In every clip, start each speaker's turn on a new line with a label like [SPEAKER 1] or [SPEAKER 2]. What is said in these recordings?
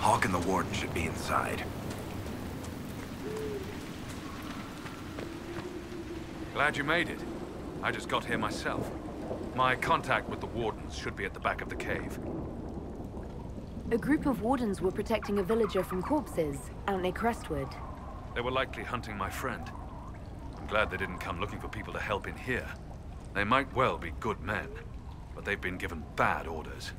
[SPEAKER 1] Hawke and the Warden should be inside.
[SPEAKER 2] Glad you made it. I just got here myself. My contact with the Wardens should be at the back of the cave.
[SPEAKER 3] A group of Wardens were protecting a villager from corpses out near Crestwood.
[SPEAKER 2] They were likely hunting my friend. I'm glad they didn't come looking for people to help in here. They might well be good men, but they've been given bad orders.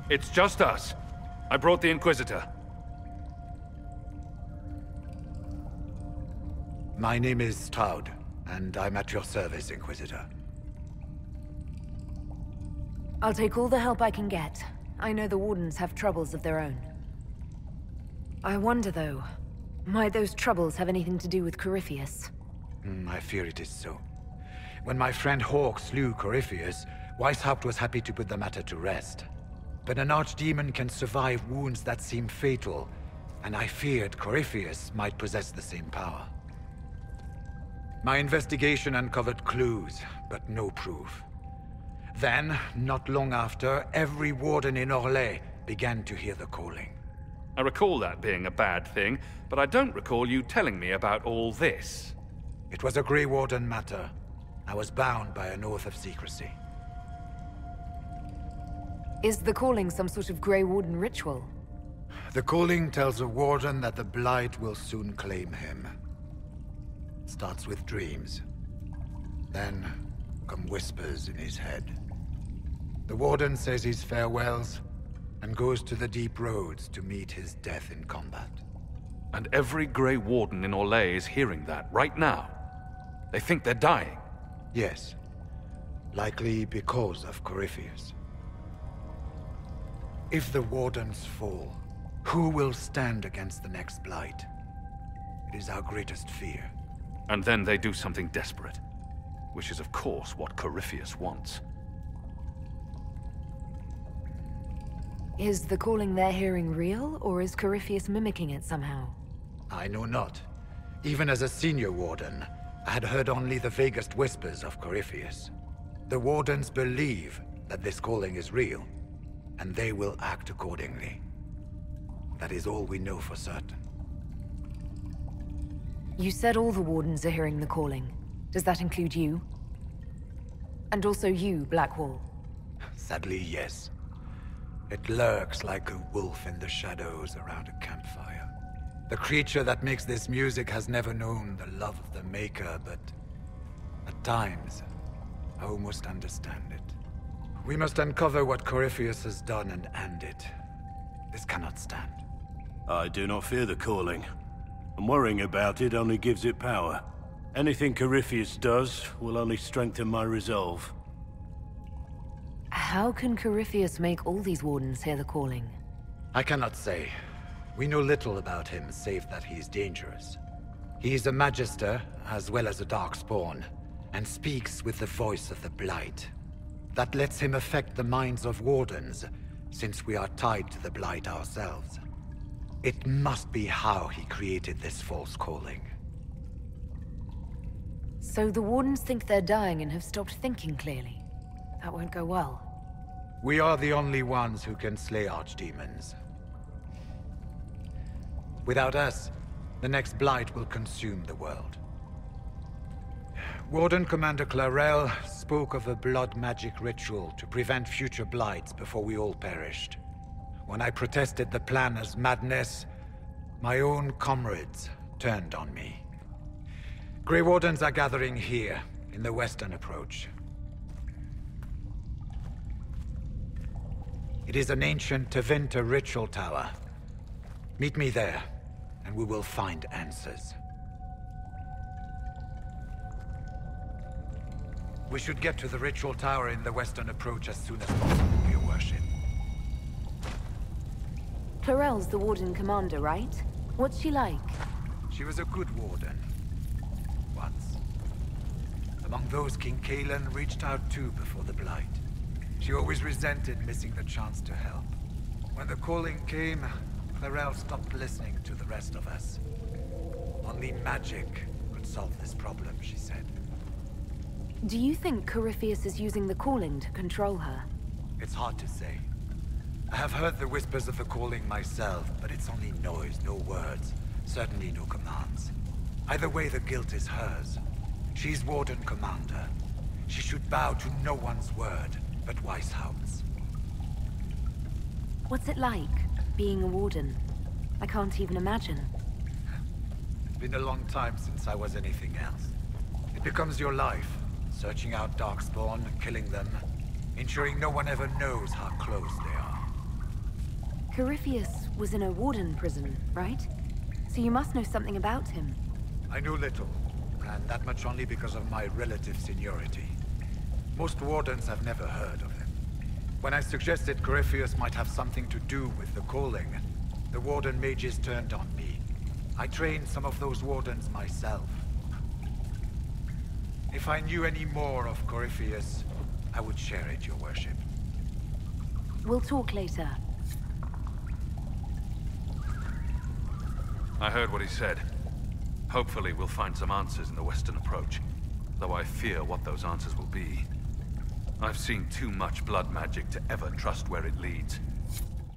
[SPEAKER 2] It's just us. I brought the Inquisitor.
[SPEAKER 4] My name is Stroud, and I'm at your service, Inquisitor.
[SPEAKER 3] I'll take all the help I can get. I know the Wardens have troubles of their own. I wonder, though, might those troubles have anything to do with Corypheus?
[SPEAKER 4] I fear it is so. When my friend Hawke slew Corypheus, Weishaupt was happy to put the matter to rest. But an archdemon can survive wounds that seem fatal, and I feared Corypheus might possess the same power. My investigation uncovered clues, but no proof. Then, not long after, every warden in Orlais began to hear the calling.
[SPEAKER 2] I recall that being a bad thing, but I don't recall you telling me about all this.
[SPEAKER 4] It was a Grey Warden matter. I was bound by an oath of secrecy.
[SPEAKER 3] Is the calling some sort of Grey Warden ritual?
[SPEAKER 4] The calling tells a warden that the Blight will soon claim him. Starts with dreams. Then come whispers in his head. The warden says his farewells and goes to the deep roads to meet his death in combat.
[SPEAKER 2] And every Grey Warden in Orlais is hearing that right now. They think they're dying.
[SPEAKER 4] Yes. Likely because of Corypheus. If the Wardens fall, who will stand against the next Blight? It is our greatest fear.
[SPEAKER 2] And then they do something desperate. Which is, of course, what Corypheus wants.
[SPEAKER 3] Is the calling they're hearing real, or is Corypheus mimicking it somehow?
[SPEAKER 4] I know not. Even as a senior Warden, I had heard only the vaguest whispers of Corypheus. The Wardens believe that this calling is real, and they will act accordingly. That is all we know for certain.
[SPEAKER 3] You said all the Wardens are hearing the calling. Does that include you? And also you, Blackwall?
[SPEAKER 4] Sadly, yes. It lurks like a wolf in the shadows around a campfire. The creature that makes this music has never known the love of the Maker, but at times, I almost understand it. We must uncover what Corypheus has done and end it. This cannot stand.
[SPEAKER 5] I do not fear the calling. And worrying about it only gives it power. Anything Corypheus does will only strengthen my resolve.
[SPEAKER 3] How can Corypheus make all these Wardens hear the calling?
[SPEAKER 4] I cannot say. We know little about him, save that he is dangerous. He is a Magister, as well as a Darkspawn, and speaks with the voice of the Blight. That lets him affect the minds of Wardens, since we are tied to the Blight ourselves. It must be how he created this false calling.
[SPEAKER 3] So the Wardens think they're dying and have stopped thinking clearly. That won't go well.
[SPEAKER 4] We are the only ones who can slay archdemons. Without us, the next Blight will consume the world. Warden Commander Clarel spoke of a blood magic ritual to prevent future Blights before we all perished. When I protested the plan as madness, my own comrades turned on me. Grey Wardens are gathering here, in the western approach. It is an ancient Tevinter ritual tower. Meet me there, and we will find answers. We should get to the ritual tower in the western approach as soon as possible, Your Worship.
[SPEAKER 3] Clarel's the Warden Commander, right? What's she like?
[SPEAKER 4] She was a good warden. Once. Among those King Cullen reached out to before the Blight. She always resented missing the chance to help. When the calling came, Clarel stopped listening to the rest of us. Only magic could solve this problem, she said.
[SPEAKER 3] Do you think Corypheus is using the calling to control her?
[SPEAKER 4] It's hard to say. I have heard the whispers of the calling myself, but it's only noise, no words. Certainly no commands. Either way, the guilt is hers. She's Warden Commander. She should bow to no one's word but Weishaupt's.
[SPEAKER 3] What's it like, being a Warden? I can't even imagine.
[SPEAKER 4] It's been a long time since I was anything else. It becomes your life, searching out Darkspawn, killing them, ensuring no one ever knows how close they are.
[SPEAKER 3] Corypheus was in a Warden prison, right? So you must know something about him.
[SPEAKER 4] I know little, and that much only because of my relative seniority. Most Wardens have never heard of him. When I suggested Corypheus might have something to do with the calling, the Warden mages turned on me. I trained some of those Wardens myself. If I knew any more of Corypheus, I would share it, Your Worship.
[SPEAKER 3] We'll talk later.
[SPEAKER 2] I heard what he said. Hopefully we'll find some answers in the western approach, though I fear what those answers will be. I've seen too much blood magic to ever trust where it leads.